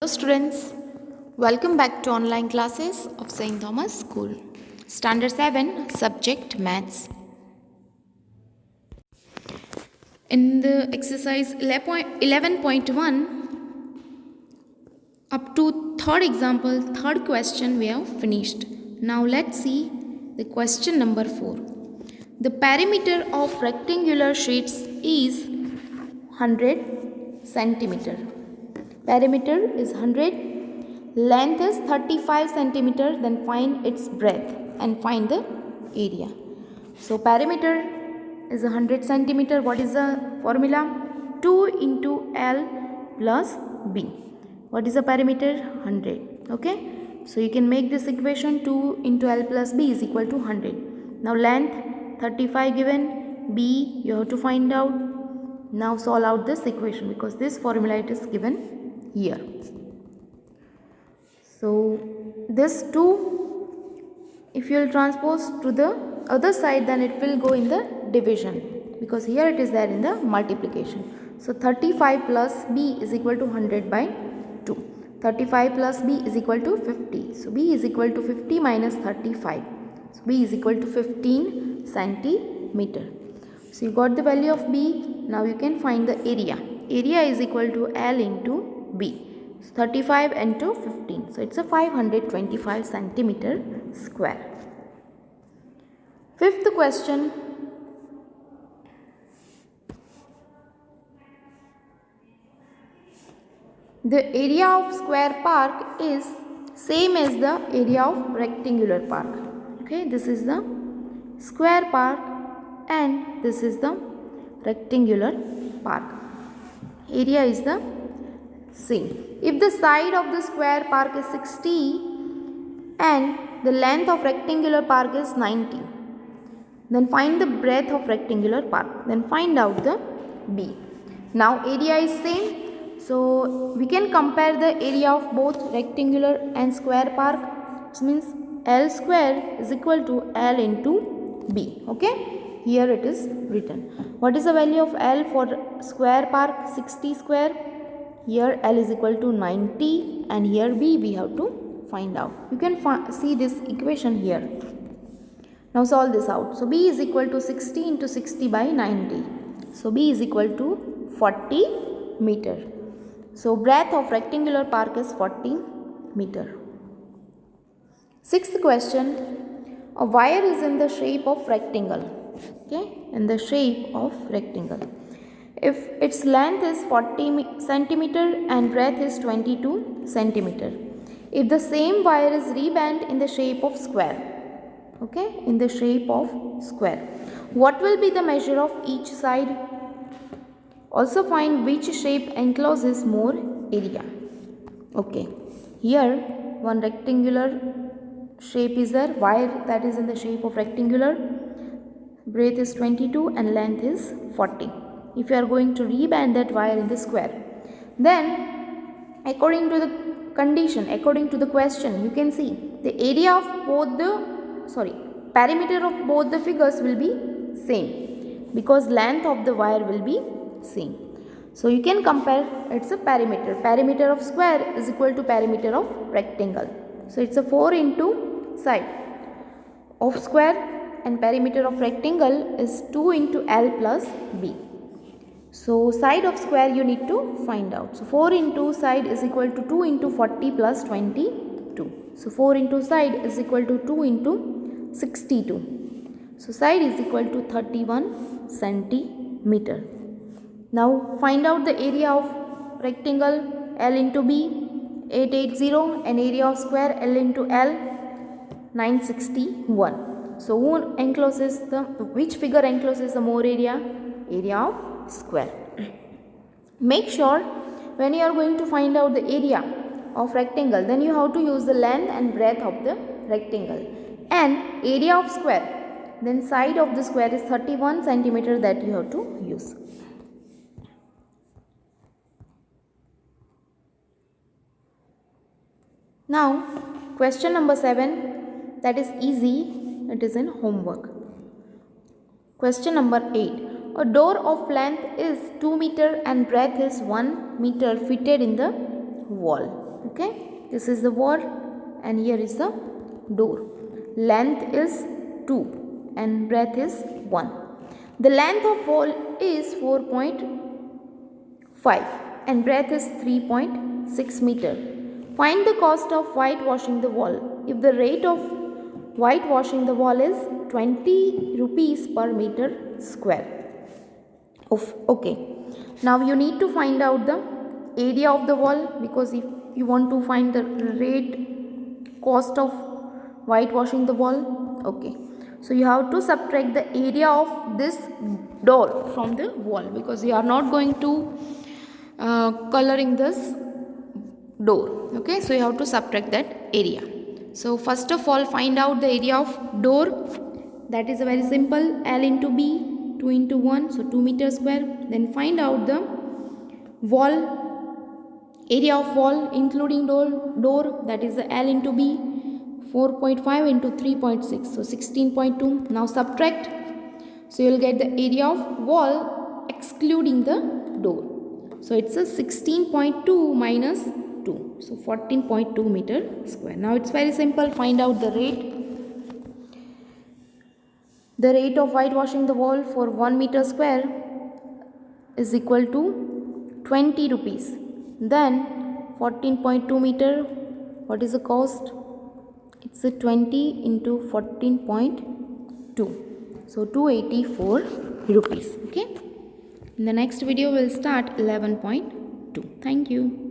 Hello students, welcome back to online classes of St. Thomas School. Standard 7, subject Maths. In the exercise 11.1 up to third example, third question we have finished. Now let's see the question number 4. The perimeter of rectangular sheets is 100 centimeter. Perimeter is 100, length is 35 centimeter, then find its breadth and find the area. So perimeter is 100 centimeter. What is the formula? 2 into L plus B. What is the perimeter? 100. Okay. So you can make this equation 2 into L plus B is equal to 100. Now length 35 given, B you have to find out. Now solve out this equation because this formula it is given here. So this 2, if you will transpose to the other side, then it will go in the division because here it is there in the multiplication. So 35 plus B is equal to 100 by 2. 35 plus B is equal to 50. So B is equal to 50 minus 35. So B is equal to 15 centimeter. So you got the value of B. Now you can find the area. Area is equal to L into B. So 35 into 15. So it's a 525 centimeter square. Fifth question. The area of square park is same as the area of rectangular park. Okay, this is the square park and this is the rectangular park. Area is the same. If the side of the square park is 60 and the length of rectangular park is 90, then find the breadth of rectangular park. Then find out the B. Now area is same, so we can compare the area of both rectangular and square park. Which means L square is equal to L into B. Okay, here it is written. What is the value of L for square park? 60 square. Here L is equal to 90 and here B we have to find out. You can see this equation here. Now solve this out. So B is equal to 60 into 60 by 90. So B is equal to 40 meter. So breadth of rectangular park is 40 meter. Sixth question. A wire is in the shape of rectangle. Okay, in the shape of rectangle. If its length is 40 centimeter and breadth is 22 centimeter. If the same wire is rebent in the shape of square. Okay, in the shape of square. What will be the measure of each side? Also find which shape encloses more area. Okay, here one rectangular shape is there, wire that is in the shape of rectangular, breadth is 22 and length is 40. If you are going to reband that wire in the square, then according to the condition, according to the question, you can see the area of both the perimeter of both the figures will be same because length of the wire will be same. So you can compare, it's a perimeter. Perimeter of square is equal to perimeter of rectangle. So it's a 4 into side of square and perimeter of rectangle is 2 into L plus B. So side of square you need to find out. So 4 into side is equal to 2 into 40 plus 22. So 4 into side is equal to 2 into 62. So side is equal to 31 centimeter. Now find out the area of rectangle L into B 880 and area of square L into L 961. So which figure encloses the more area? Area of square. Make sure when you are going to find out the area of rectangle, then you have to use the length and breadth of the rectangle and area of square, then side of the square is 31 centimeter that you have to use. Now question number 7, that is easy, it is in homework. Question number 8. A door of length is 2 meter and breadth is 1 meter fitted in the wall. Okay, this is the wall and here is the door. Length is 2 and breadth is 1. The length of wall is 4.5 and breadth is 3.6 meter. Find the cost of whitewashing the wall. If the rate of whitewashing the wall is 20 rupees per meter square. Okay, now you need to find out the area of the wall, because if you want to find the rate cost of whitewashing the wall, okay, so you have to subtract the area of this door from the wall, because you are not going to coloring this door. Okay, so you have to subtract that area. So first of all, find out the area of door. That is a very simple, L into B, 2 into 1, so 2 meter square. Then find out the wall, area of wall including door, that is the L into B, 4.5 into 3.6, so 16.2. Now subtract, so you will get the area of wall excluding the door. So it's a 16.2 minus 2, so 14.2 meter square. Now it's very simple, find out the rate. The rate of whitewashing the wall for 1 meter square is equal to 20 rupees. Then 14.2 meter, what is the cost? It's a 20 into 14.2, so 284 rupees. Okay, in the next video we'll start 11.2. Thank you.